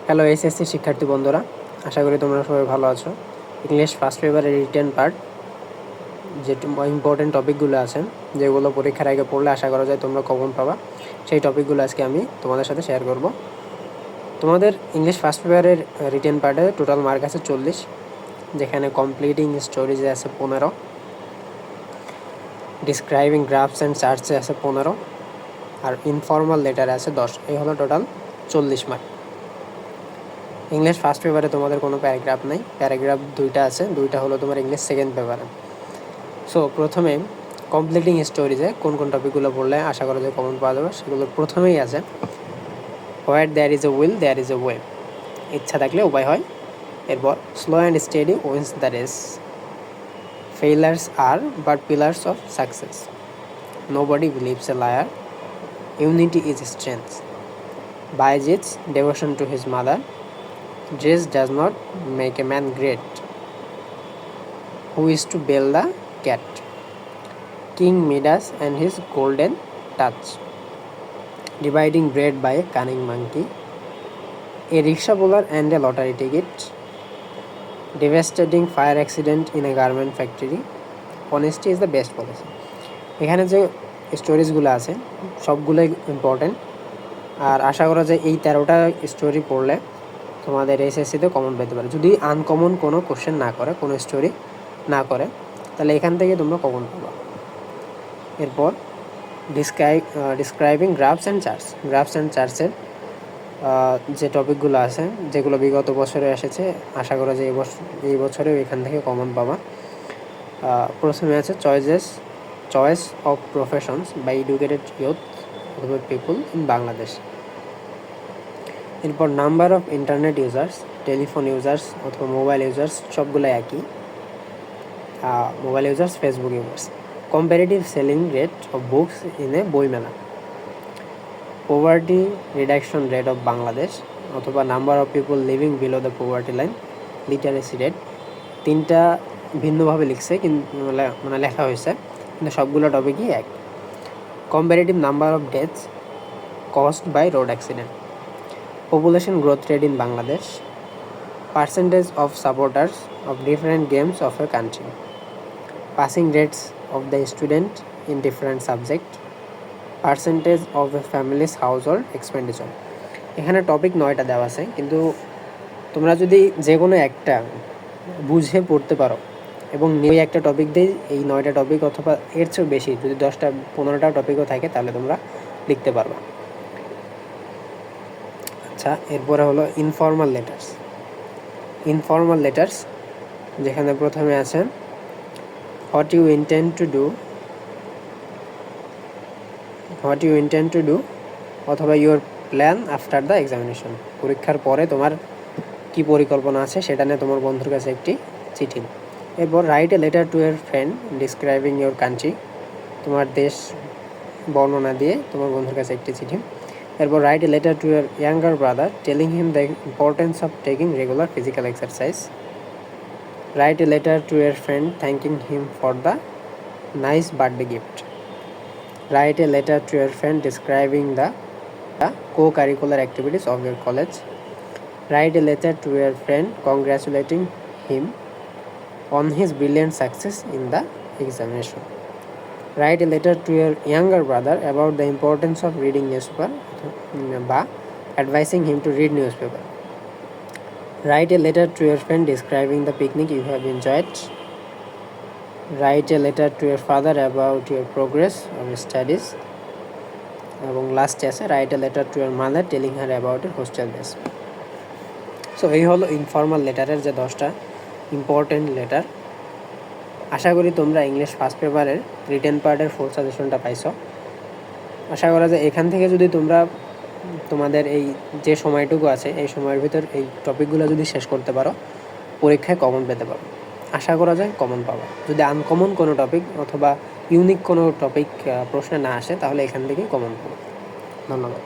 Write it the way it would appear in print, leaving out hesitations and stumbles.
Hello SSC শিক্ষার্থী বন্ধুরা, আশা করি তোমরা সবাই ভালো আছো। ইংলিশ ফার্স্ট পেপারের রিটেন পার্ট যে ইম্পর্টেন্ট টপিকগুলো আছে, যেগুলো পরীক্ষার আগে পড়লে আশা করা যায় তোমরা কমন পাবা, সেই টপিকগুলো আজকে আমি তোমাদের সাথে শেয়ার করব। তোমাদের ইংলিশ ফার্স্ট পেপারের রিটেন পার্টে টোটাল মার্ক আছে 40, যেখানে কমপ্লিটিং স্টোরিজে আছে 15, ডিসক্রাইবিং গ্রাফস অ্যান্ড চার্টসে আছে 15, আর ইনফর্মাল লেটারে আছে 10। এই হলো টোটাল 40 মার্ক। ইংলিশ ফার্স্ট পেপারে তোমাদের কোনো প্যারাগ্রাফ নেই, প্যারাগ্রাফ দুইটা আছে, দুইটা হলো তোমার ইংলিশ সেকেন্ড পেপারে। সো প্রথমে কমপ্লিটিং স্টোরিজে কোন কোন টপিকগুলো পড়লে আশা করা যায় কমন পাওয়া যাবে, সেগুলো প্রথমেই আছে what there is a will there is a way, ইচ্ছা থাকলে উপায় হয়। এরপর slow and steady wins the race, failures are but pillars of success, nobody believes a liar, unity is strength, বাইজিৎস devotion to his mother, dress does not make a man great, who is to bail the cat, King Midas and his golden touch, dividing bread by a cunning monkey, a rickshaw puller and a lottery ticket, devastating fire accident in a garment factory, honesty is the best policy। এখানে যে স্টোরিজগুলো আছে সবগুলোই important, আর আশা করা যায় এই 13টা story পড়লে তোমাদের এসএসসিতে কমন পেতে পারে। যদি আনকমন কোনো কোশ্চেন না করে, কোনো স্টোরি না করে, তাহলে এখান থেকে তোমরা কমন পাবা। এরপর ডিসক্রাইবিং গ্রাফস অ্যান্ড চার্টসের যে টপিকগুলো আছে, যেগুলো বিগত বছরে এসেছে, আশা করা যায় এই বছরেও এখান থেকে কমন পাবা। প্রথমে আছে choice of professions by educated youth অথবা পিপুল ইন বাংলাদেশ। এরপর number of internet users, telephone users অথবা মোবাইল ইউজার্স, সবগুলো একই। Mobile users, Facebook users. Comparative selling rate of books in a Boimela, poverty reduction rate of Bangladesh অথবা number of people living below the poverty line, literacy rate. তিনটা ভিন্নভাবে লিখছে, কিন্তু মানে লেখা হয়েছে, কিন্তু সবগুলো টপিকই এক। Comparative number of deaths caused by road accident, population growth rate in Bangladesh, percentage of supporters of different games of a country, passing rates of the student in different subject, percentage of a family's household expenditure। এখানে topic 9টা দেওয়া আছে, কিন্তু তোমরা যদি যে কোনো একটা বুঝে পড়তে পারো এবং ওই একটা টপিক দিয়ে এই 9টা টপিক অথবা এর চেয়েও বেশি, যদি 10টা 15টা টপিকও থাকে, তাহলে তোমরা লিখতে পারবা। আচ্ছা, এরপরে হলো ইনফর্মাল লেটার্স, যেখানে প্রথমে আছে what you intend to do অথবা your plan after the examination, পরীক্ষার পরে তোমার কি পরিকল্পনা আছে সেটা নিয়ে তোমার বন্ধুর কাছে একটি চিঠি। এরপর write a letter to your friend describing your country, তোমার দেশ বর্ণনা দিয়ে তোমার বন্ধুর কাছে একটি চিঠি। এরপর write a letter to year younger brother telling him the importance of taking regular physical exercise, write a letter to your friend thanking him for the nice birthday gift, write a letter to your friend describing the co-curricular activities of your college, write a letter to your friend congratulating him on his brilliant success in the examination, write a letter to your younger brother about the importance of reading newspaper বা advising him to read newspaper, write a letter to your friend describing the picnic you have enjoyed, write a letter to your father about your progress of studies, এবং লাস্টে আছে write a letter to year mother telling her about এর hostel ডেস। So এই হলো informal লেটারের যে 10টা important letter. আশা করি তোমরা ইংলিশ ফার্স্ট পেপারের রিটেন পার্টের ফুল সাজেশনটা পাইছো। আশা করা যায় এখান থেকে যদি তোমরা তোমাদের এই যে সময়টুকু আছে, এই সময়ের ভিতর এই টপিকগুলো যদি শেষ করতে পারো, পরীক্ষায় কমন পেতে পারো। আশা করা যায় কমন পাবা। যদি আনকমন কোনো টপিক অথবা ইউনিক কোনো টপিক প্রশ্নে না আসে, তাহলে এখান থেকেই কমন পাবো। ধন্যবাদ।